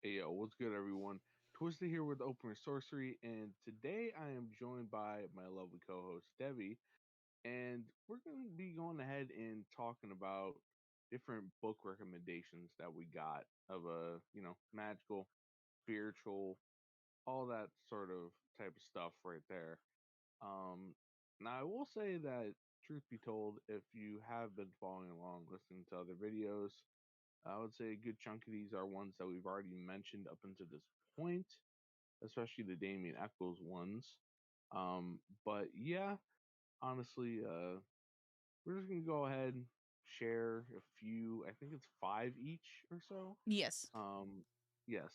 Hey, yo, what's good, everyone? Twisted here with Open Sorcery, and today I am joined by my lovely co-host Devi, and we're going to be going ahead and talking about different book recommendations that we got of magical, spiritual, all that sort of type of stuff right there. Um, Now I will say that, truth be told, if you have been following along, listening to other videos, I would say a good chunk of these are ones that we've already mentioned up until this point, especially the Damien Eccles ones. But yeah, honestly, we're just gonna go ahead and share a few. I think it's five each or so. Yes. Um, yes,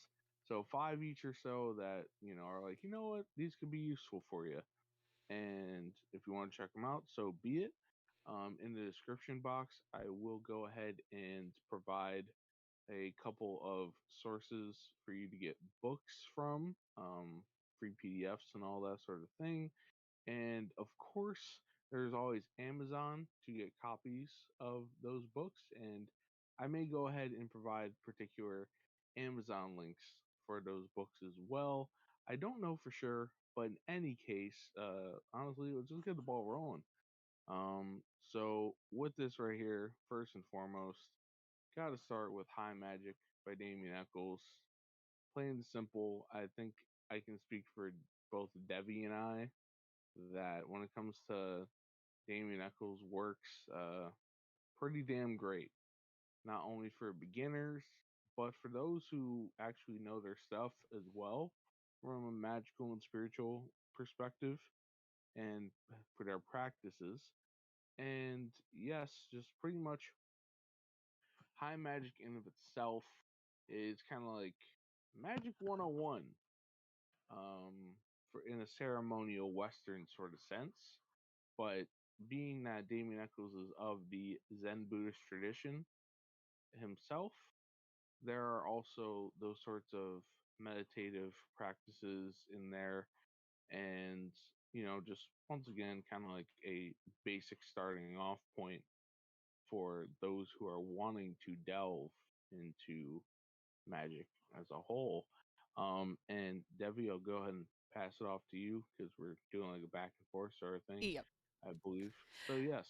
so five each or so that are like, you know what, these could be useful for you. And if you want to check them out, so be it. In the description box, I will go ahead and provide a couple of sources for you to get books from, free PDFs and all that sort of thing. And of course, there's always Amazon to get copies of those books. And I may go ahead and provide particular Amazon links for those books as well. I don't know for sure, but in any case, honestly, let's just get the ball rolling. So with this right here, first and foremost, gotta start with High Magic by Damien Eccles. Plain and simple, I think I can speak for both Devi and I that when it comes to Damien Eccles' works, pretty damn great. Not only for beginners, but for those who actually know their stuff as well, from a magical and spiritual perspective, and for their practices. And yes, just pretty much high magic in of itself is kind of like Magic 101, for in a ceremonial Western sort of sense. But being that Damien Eccles is of the Zen Buddhist tradition himself, there are also those sorts of meditative practices in there, and just once again, kind of like a basic starting off point for those who are wanting to delve into magic as a whole. And Devi, I'll go ahead and pass it off to you because we're doing like a back and forth sort of thing, Yep. I believe. So yes,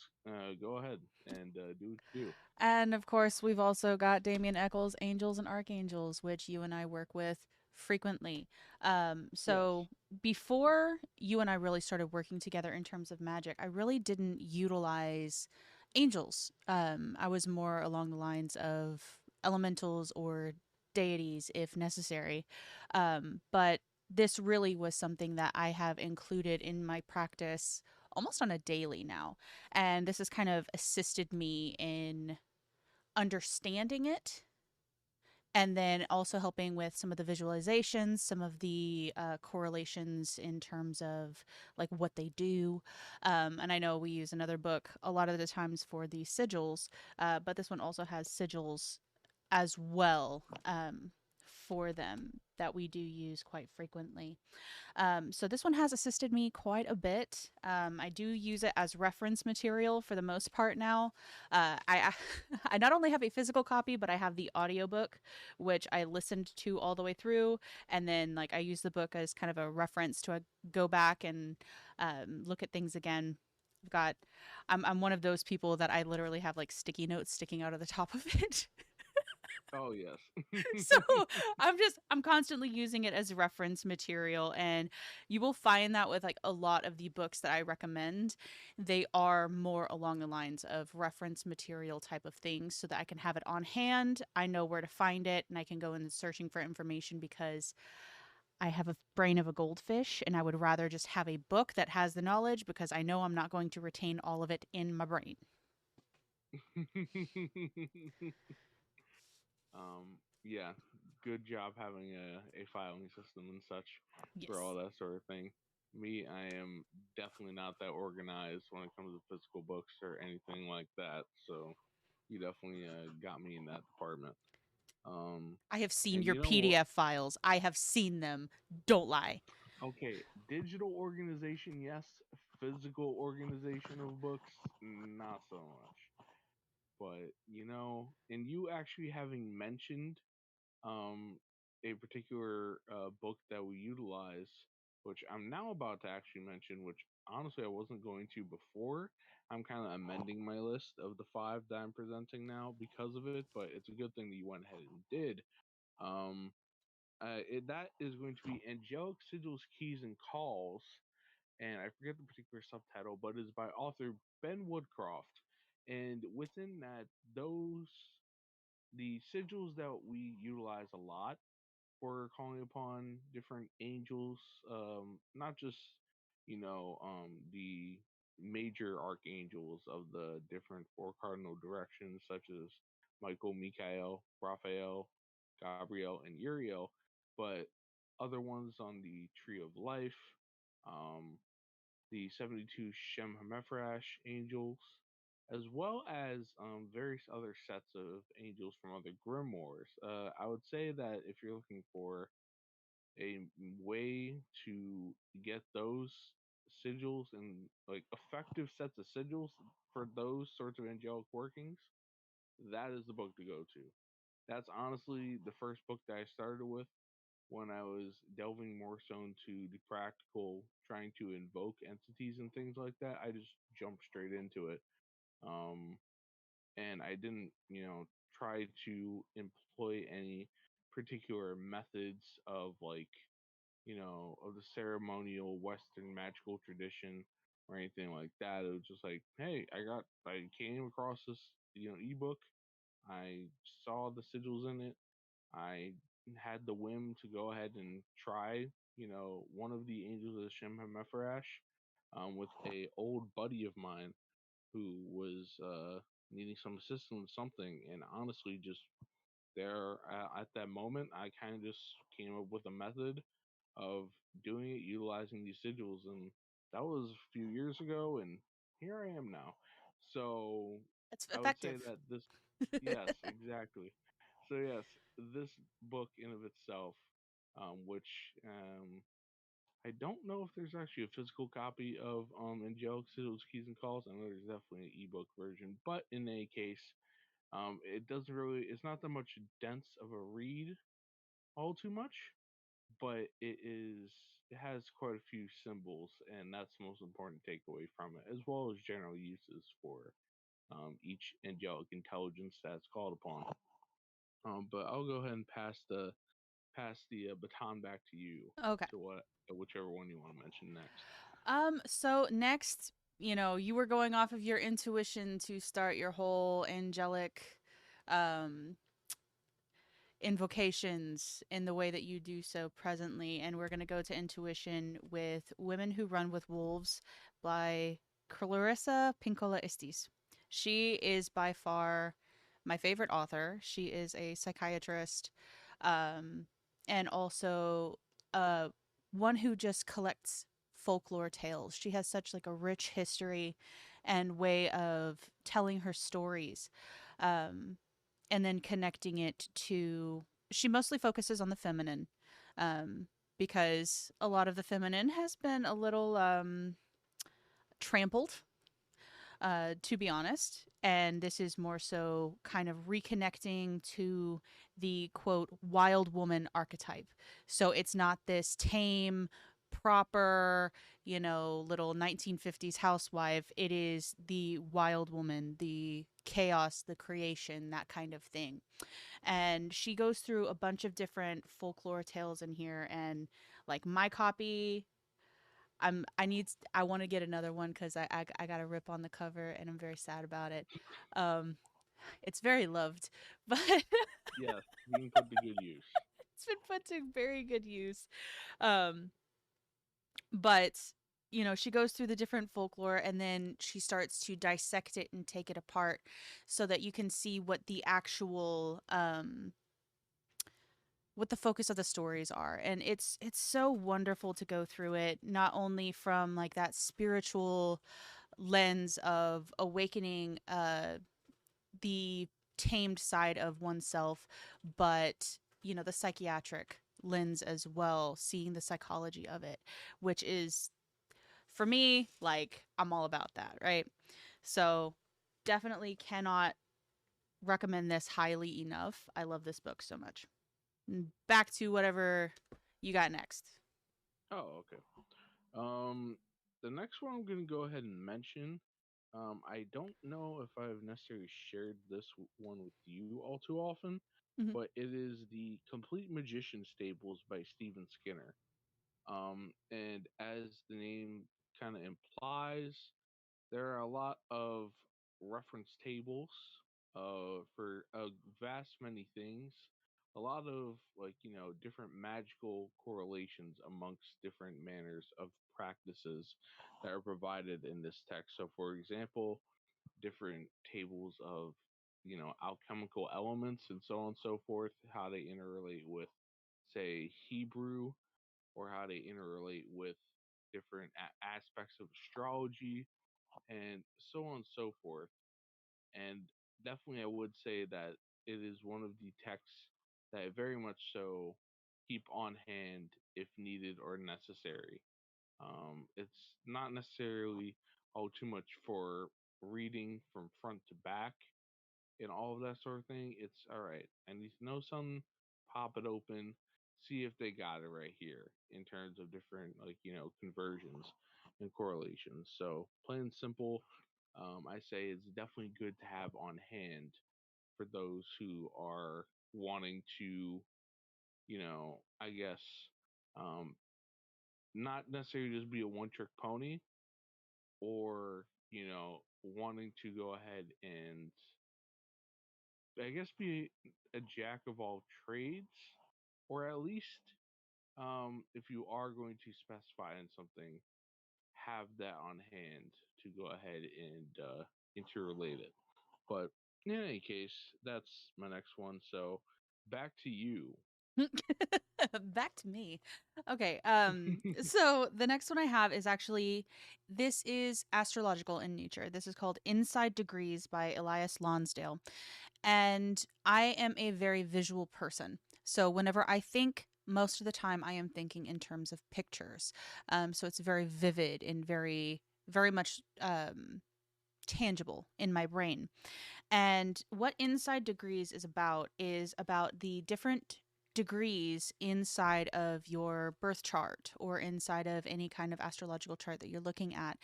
go ahead and do what you do. And of course, we've also got Damien Eccles, Angels and Archangels, which you and I work with frequently. Yes. So before you and I really started working together in terms of magic, I really didn't utilize angels. I was more along the lines of elementals or deities if necessary. But this really was something that I have included in my practice almost on a daily now. And this has kind of assisted me in understanding it and then also helping with some of the visualizations, some of the correlations in terms of like what they do. And I know we use another book a lot of the times for the sigils, but this one also has sigils as well, for them that we do use quite frequently. So this one has assisted me quite a bit. I do use it as reference material for the most part now. I I not only have a physical copy, but I have the audiobook, which I listened to all the way through, and then like I use the book as kind of a reference to go back and look at things again. I've got, I'm one of those people that I literally have like sticky notes sticking out of the top of it. Oh yes. So I'm constantly using it as reference material, and you will find that with like a lot of the books that I recommend, they are more along the lines of reference material type of things so that I can have it on hand, I know where to find it, and I can go in searching for information because I have a brain of a goldfish and I would rather just have a book that has the knowledge because I know I'm not going to retain all of it in my brain. Yeah, good job having a filing system and such for Yes. all that sort of thing. Me, I am definitely not that organized when it comes to physical books or anything like that. So you definitely got me in that department. Um, I have seen and your you know what? PDF files. I have seen them. Don't lie. Okay, digital organization, yes. Physical organization of books, not so much. But and you actually having mentioned a particular book that we utilize, which I'm now about to actually mention, which honestly I wasn't going to before. I'm kind of amending my list of the five that I'm presenting now because of it, but it's a good thing that you went ahead and did. Um, that is going to be Angelic Sigils, Keys, and Calls, and I forget the particular subtitle, but it's by author Ben Woodcroft. And within that, the sigils that we utilize a lot for calling upon different angels, not just the major archangels of the different four cardinal directions, such as Michael, Michael, Raphael, Gabriel, and Uriel, but other ones on the Tree of Life, um, the 72 Shem Hamephrash angels, as well as various other sets of angels from other grimoires. I would say that if you're looking for a way to get those sigils and like effective sets of sigils for those sorts of angelic workings, that is the book to go to. That's honestly the first book that I started with when I was delving more so into the practical, trying to invoke entities and things like that. I just jumped straight into it. Um, and I didn't, try to employ any particular methods of like, of the ceremonial Western magical tradition or anything like that. It was just like, hey, I came across this, ebook. I saw the sigils in it. I had the whim to go ahead and try, one of the Angels of the Shem Meferash, with a old buddy of mine who was needing some assistance with something, and honestly, just there at that moment, I kind of just came up with a method of doing it, utilizing these sigils, and that was a few years ago, and here I am now. So It's I would effective. say that yes, exactly. So yes, this book in of itself, which I don't know if there's actually a physical copy of Angelic Sigils, Keys, and Calls. I know there's definitely an ebook version, but in any case, it doesn't really. It's not that much dense of a read, all too much, but it has quite a few symbols, and that's the most important takeaway from it, as well as general uses for each angelic intelligence that's called upon. But I'll go ahead and pass the baton back to you Okay. to whichever one you want to mention next. So next, you were going off of your intuition to start your whole angelic um invocations in the way that you do so presently. And we're going to go to intuition with Women Who Run with Wolves by Clarissa Pinkola Estes. She is by far my favorite author. She is a psychiatrist, um, and also uh, one who just collects folklore tales. She has such like a rich history and way of telling her stories. Um, and then connecting it to, she mostly focuses on the feminine, um, because a lot of the feminine has been a little trampled, to be honest. And this is more so kind of reconnecting to the quote wild woman archetype. So it's not this tame, proper, little 1950s housewife. It is the wild woman, the chaos, the creation, that kind of thing. And she goes through a bunch of different folklore tales in here. And like my copy, I want to get another one because I got a rip on the cover and I'm very sad about it. Um, it's very loved, but Yes, being put to good use. it's been put to very good use. Um, but she goes through the different folklore and then she starts to dissect it and take it apart so that you can see what the focus of the stories are. And it's so wonderful to go through it, not only from like that spiritual lens of awakening the tamed side of oneself, but the psychiatric lens as well, seeing the psychology of it, which is for me like I'm all about that, right? So definitely cannot recommend this highly enough. I love this book so much. Back to whatever you got next. Oh, okay. Um, the next one I'm gonna go ahead and mention. I don't know if I've necessarily shared this one with you all too often, Hmm. but it is the Complete Magician Stables by Stephen Skinner. And as the name kind of implies, there are a lot of reference tables for a vast many things. A lot of different magical correlations amongst different manners of practices that are provided in this text. So, for example, different tables of alchemical elements and so on and so forth, how they interrelate with, say, Hebrew, or how they interrelate with different aspects of astrology, and so on and so forth. And definitely, I would say that it is one of the texts that I very much so keep on hand if needed or necessary. It's not necessarily too much for reading from front to back and all of that sort of thing. It's all right. I need to know something, pop it open, see if they got it right here in terms of different conversions and correlations. So plain and simple, I say it's definitely good to have on hand for those who are wanting to, I guess, um, not necessarily just be a one trick pony, or wanting to go ahead and, I guess, be a jack of all trades, or at least, if you are going to specify in something, have that on hand to go ahead and interrelate it. But in any case, that's my next one. So back to you. Back to me. Okay. So the next one I have is actually, this is astrological in nature. This is called Inside Degrees by Elias Lonsdale. And I am a very visual person. So whenever I think, most of the time I am thinking in terms of pictures. So it's very vivid and very much tangible in my brain. And what Inside Degrees is about the different degrees inside of your birth chart or inside of any kind of astrological chart that you're looking at,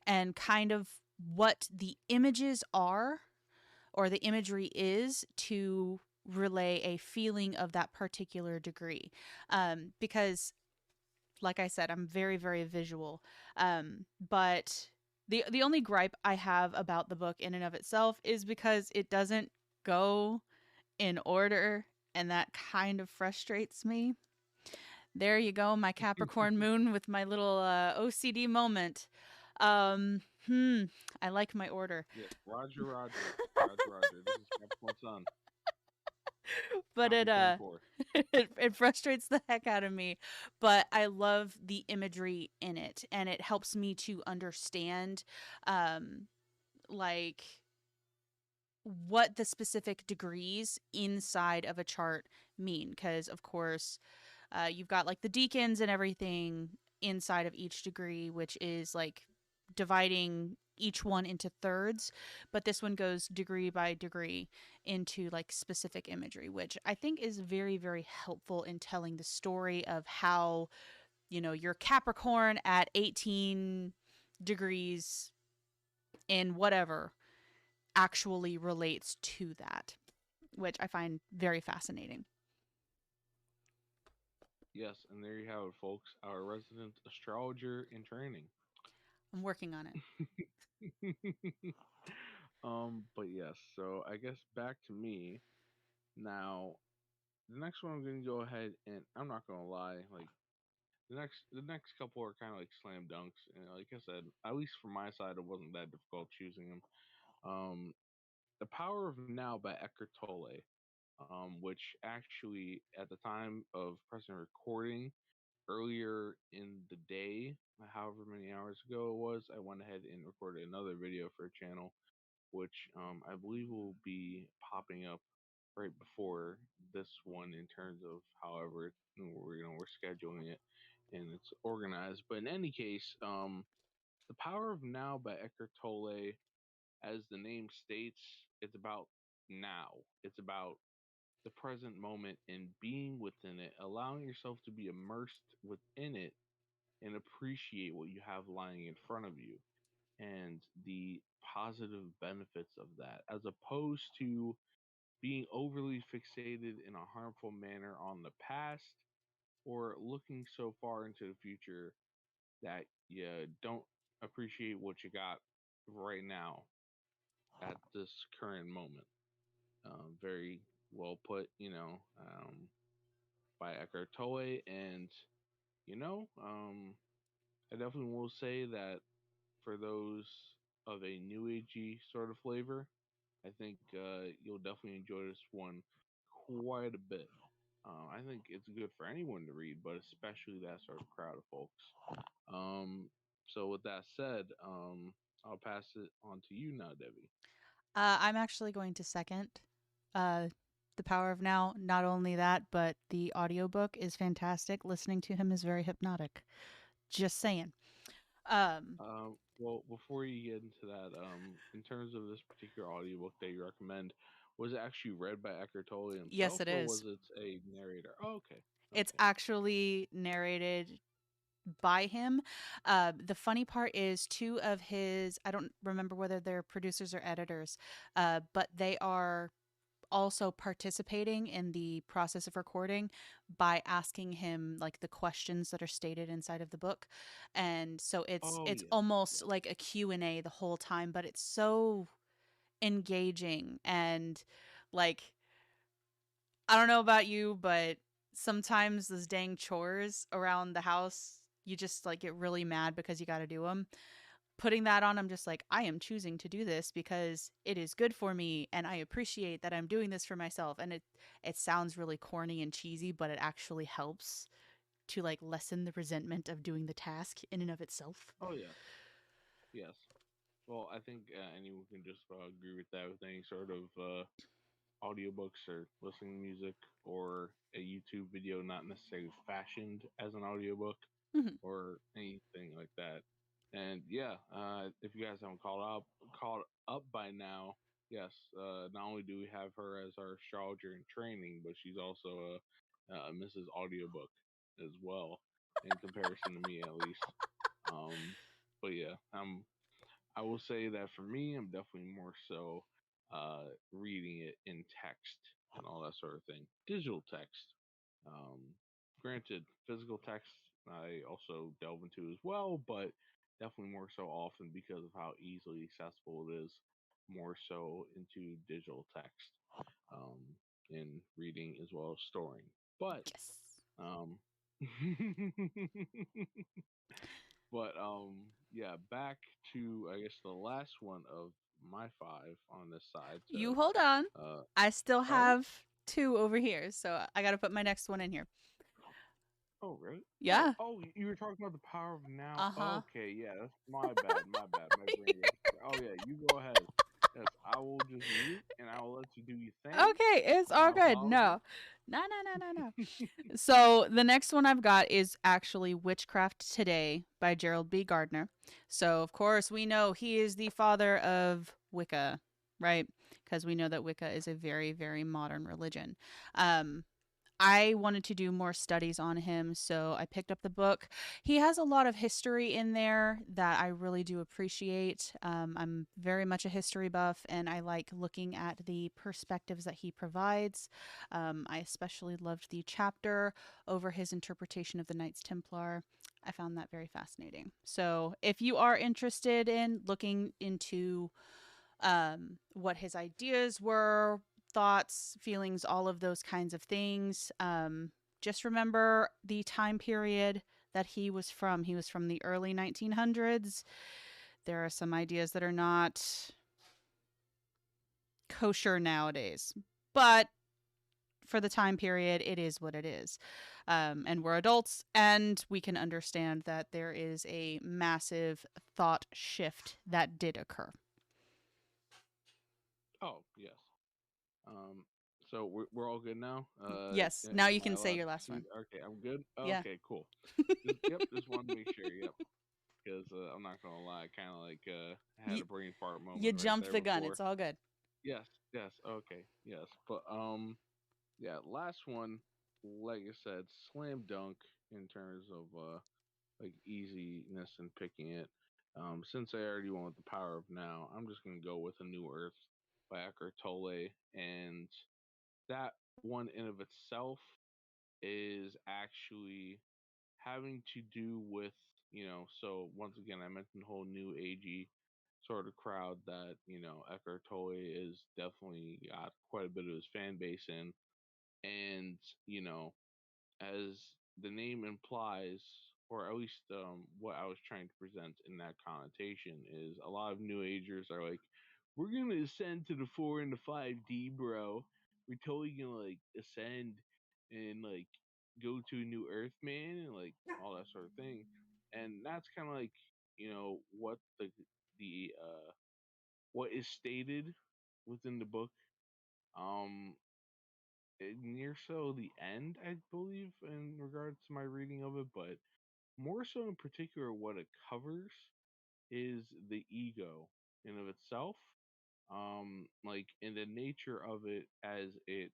and kind of what the images are, or the imagery is, to relay a feeling of that particular degree. Because, like I said, I'm very visual. But the only gripe I have about the book in and of itself is because it doesn't go in order, and that kind of frustrates me. There you go, my Capricorn moon with my little OCD moment. Um, hmm, I like my order, Yes, Roger, Roger, Roger, Roger. This is Capricorn Sun, but Capricorn Core. it frustrates the heck out of me. But I love the imagery in it, and it helps me to understand, um, like what the specific degrees inside of a chart mean. Because of course, you've got like the deacons and everything inside of each degree, which is like dividing each one into thirds. But this one goes degree by degree into like specific imagery, which I think is very helpful in telling the story of how, your Capricorn at 18 degrees in whatever actually relates to that, which I find very fascinating. Yes, and there you have it, folks. Our resident astrologer in training. I'm working on it. But yes. So I guess back to me now. The next one, I'm gonna go ahead and, I'm not gonna lie, like the next couple are kind of like slam dunks, and like I said, at least from my side, it wasn't that difficult choosing them. Um, The Power of Now by Eckhart Tolle, which actually, at the time of present recording, earlier in the day, however many hours ago it was, I went ahead and recorded another video for a channel, which I believe will be popping up right before this one in terms of however we're scheduling it and it's organized. But in any case, The Power of Now by Eckhart Tolle, as the name states, it's about now. It's about the present moment and being within it, allowing yourself to be immersed within it and appreciate what you have lying in front of you and the positive benefits of that, as opposed to being overly fixated in a harmful manner on the past or looking so far into the future that you don't appreciate what you got right now at this current moment. Very well put, by Eckhart Tolle. And, I definitely will say that for those of a new agey sort of flavor, I think you'll definitely enjoy this one quite a bit. I think it's good for anyone to read, but especially that sort of crowd of folks. Um, so with that said, I'll pass it on to you now, Debbie. I'm actually going to second uh, The Power of Now. Not only that, but the audiobook is fantastic. Listening to him is very hypnotic. Just saying. Um, Well, before you get into that, in terms of this particular audiobook that you recommend, was it actually read by Eckhart Tolle yes, himself, it or is. was it a narrator? Oh, okay, It's okay. actually narrated by him. The funny part is two of his, I don't remember whether they're producers or editors, but they are also participating in the process of recording by asking him like the questions that are stated inside of the book. And so Oh it's yes, almost yes. like a Q&A the whole time, but it's so engaging. And like, I don't know about you, but sometimes those dang chores around the house, you just like get really mad because you got to do them. Putting that on, I'm just like, I am choosing to do this because it is good for me and I appreciate that I'm doing this for myself. And it sounds really corny and cheesy, but it actually helps to like lessen the resentment of doing the task in and of itself. Oh yes, yes. Well, I think anyone can just agree with that with any sort of audiobooks or listening to music or a YouTube video not necessarily fashioned as an audiobook Mhm. or anything like that. And yeah, if you guys haven't caught up by now, yes, not only do we have her as our astrologer in training, but she's also a Mrs. Audiobook as well, in comparison to me at least. Um, but yeah, I will say that for me, I'm definitely more so reading it in text and all that sort of thing. Digital text. Um, Granted, physical text I also delve into as well, but definitely more so often because of how easily accessible it is, more so into digital text um, in reading as well as storing. But Yes. um, yeah, back to I guess the last one of my five on this side You to hold on. uh I still oh have two over here, so I got to put my next one in here. oh really Yeah. you were talking about the power of now. Uh huh. Okay, yeah, that's my bad, my brain got distracted. Oh yeah, you go ahead. Yes, I will just mute and I will let you do your thing. Okay, it's all My good. apologies. No. No, no, no, no, no. So the next one I've got is actually Witchcraft Today by Gerald B. Gardner. So of course we know he is the father of Wicca, right? Because we know that Wicca is a very, very modern religion. Um, I wanted to do more studies on him, so I picked up the book. He has a lot of history in there that I really do appreciate. I'm very much a history buff, and I like looking at the perspectives that he provides. I especially loved the chapter over his interpretation of the Knights Templar. I found that very fascinating. So, if you are interested in looking into what his ideas were, thoughts, feelings, all of those kinds of things. Just remember the time period that he was from. He was from the early 1900s. There are some ideas that are not kosher nowadays, but for the time period, it is what it is. And we're adults, and we can understand that there is a massive thought shift that did occur. Oh yes. Um, so we're all good now. Yes, now you Am I can say allowed your to last proceed? one. Okay, I'm good. Yeah. Okay, cool. Yep, just wanted to make sure. Yep, because I'm not gonna lie, kind of like had You, a brain fart you moment right jumped there the gun. before. It's all good. Yes, yes, okay, yes, but Yeah, last one, like I said, slam dunk in terms of like easiness and picking it. Since I already went with the Power of Now, I'm just gonna go with A New Earth by Eckhart Tolle, and that one in of itself is actually having to do with, so once again I mentioned the whole new agey sort of crowd that Eckhart Tolle is definitely got quite a bit of his fan base in, and you know as the name implies, or at least what I was trying to present in that connotation, is a lot of New Agers are like, we're gonna ascend to the 4 and the 5D, bro. We're totally gonna like ascend and like go to a new Earth, man, and like all that sort of thing. And that's kind of like what the what is stated within the book. Um, near so the end, I believe, in regards to my reading of it, but more so in particular, what it covers is the ego in of itself, like in the nature of it as it,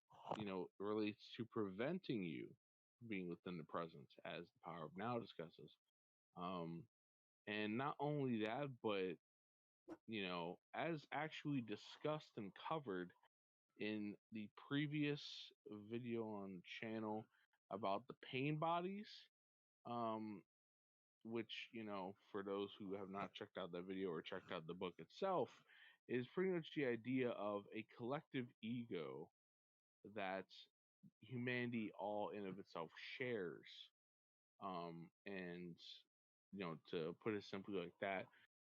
relates to preventing you from being within the present, as the Power of Now discusses. Um, and not only that, but as actually discussed and covered in the previous video on the channel about the pain bodies, um, which, for those who have not checked out that video or checked out the book itself, is pretty much the idea of a collective ego that humanity all in of itself shares. And, to put it simply like that,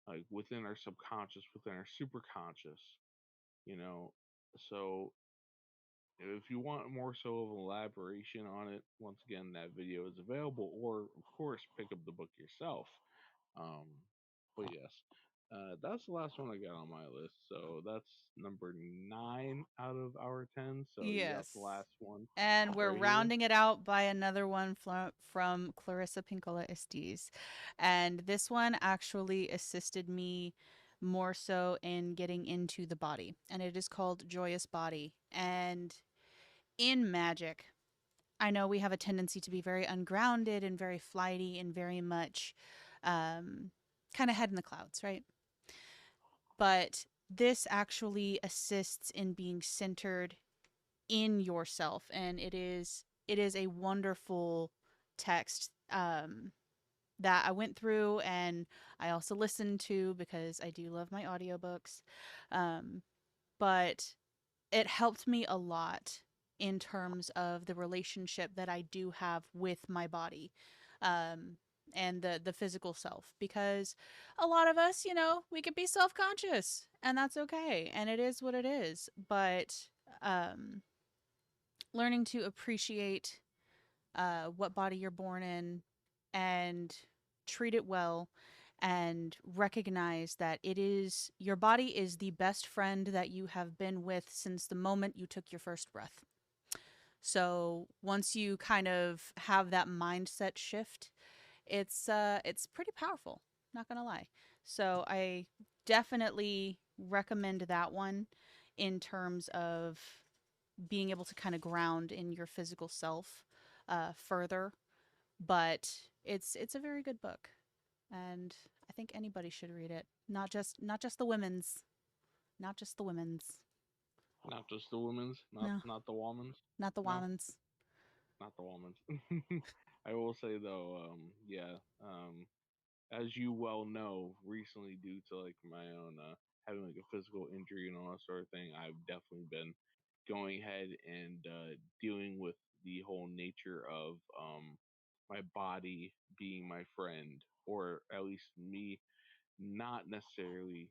like within our subconscious, within our superconscious, you know. So if you want more so of an elaboration on it, once again, that video is available, or of course, pick up the book yourself. Um, but yes, that's the last one I got on my list. So that's number 9 out of our 10. So you got Yes. the last one And we're right here. rounding it out by another one from Clarissa Pinkola Estes. And this one actually assisted me more so in getting into the body. And it is called Joyous Body. And in magic, I know we have a tendency to be very ungrounded and very flighty and very much kind of head in the clouds, right? But this actually assists in being centered in yourself, and it is a wonderful text that I went through, and I also listened to because I do love my audiobooks. But it helped me a lot in terms of the relationship that I do have with my body. Um, and the physical self, because a lot of us, we could be self-conscious, and that's okay, and it is what it is. But um learning to appreciate what body you're born in, and treat it well, and recognize that it is your body is the best friend that you have been with since the moment you took your first breath. So once you kind of have that mindset shift, it's pretty powerful, not gonna lie. So I definitely recommend that one in terms of being able to kind of ground in your physical self further. But it's a very good book, and I think anybody should read it. Not just the women's, not just the women's. Not just the women's, No, not the woman's. not the No, women's. not the woman's. I will say though, yeah, as you well know, recently due to like my own having like a physical injury and all that sort of thing, I've definitely been going ahead and dealing with the whole nature of my body being my friend, or at least me not necessarily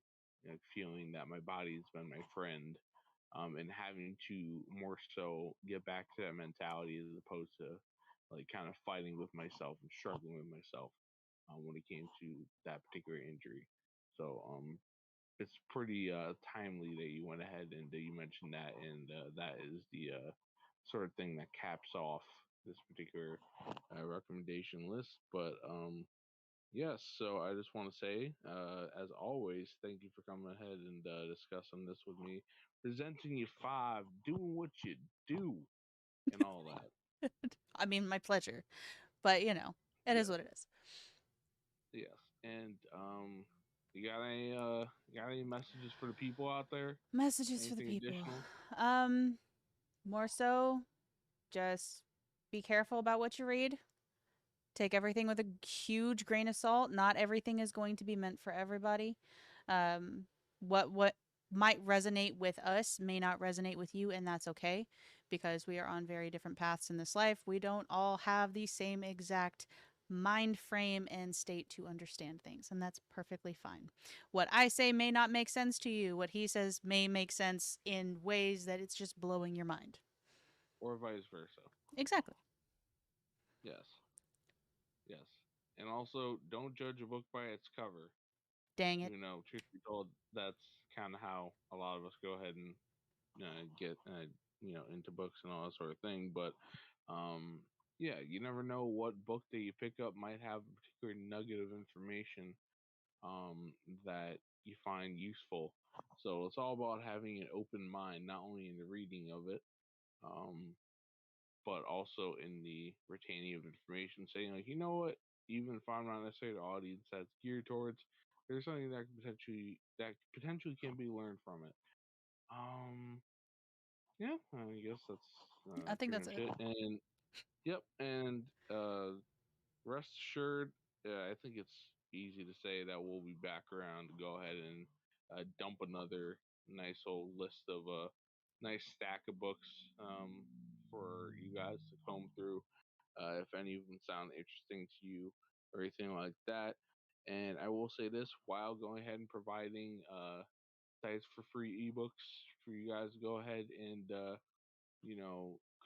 feeling that my body has been my friend, and having to more so get back to that mentality as opposed to like kind of fighting with myself and struggling with myself when it came to that particular injury. So it's pretty timely that you went ahead and you mentioned that, and that is the sort of thing that caps off this particular recommendation list. But yes, so I just want to say, as always, thank you for coming ahead and discussing this with me, presenting you five, doing what you do. and all that. I mean, my pleasure, but it is Yes, what it is. yes. And you got any messages for the people out there? Messages for the Anything people. additional? Um, More so, just be careful about what you read. Take everything with a huge grain of salt. Not everything is going to be meant for everybody. Um, what might resonate with us may not resonate with you, and that's okay because we are on very different paths in this life. We don't all have the same exact mind frame and state to understand things, and that's perfectly fine. What I say may not make sense to you. What he says may make sense in ways that it's just blowing your mind. Or vice versa? Exactly. Yes, yes. And also, don't judge a book by its cover. Dang it. Truth be told, that's kind of how a lot of us go ahead and get into books and all that sort of thing. But um, yeah, you never know what book that you pick up might have a particular nugget of information that you find useful. So it's all about having an open mind, not only in the reading of it, um, but also in the retaining of information. Saying like, you know what, even if I'm not necessarily the audience that's geared towards, there's something that potentially can be learned from it. Um, yeah, I guess that's I think pretty that's much it. it. And yep, and rest assured, I think it's easy to say that we'll be back around to go ahead and dump another nice old list of nice stack of books for you guys to comb through. If any of them sound interesting to you or anything like that. And I will say this while going ahead and providing sites for free ebooks for you guys to go ahead and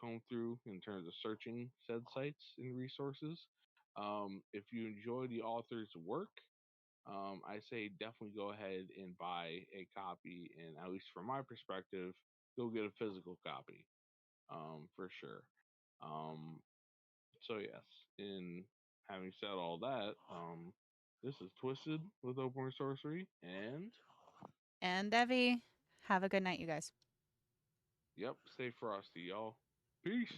comb through in terms of searching said sites and resources. If you enjoy the author's work, I say definitely go ahead and buy a copy, and at least from my perspective, go get a physical copy, for sure. Um, so yes, in having said all that, this is Twisted with Open Sorcery, and And Devi, have a good night, you guys. yep, stay frosty, y'all. Peace.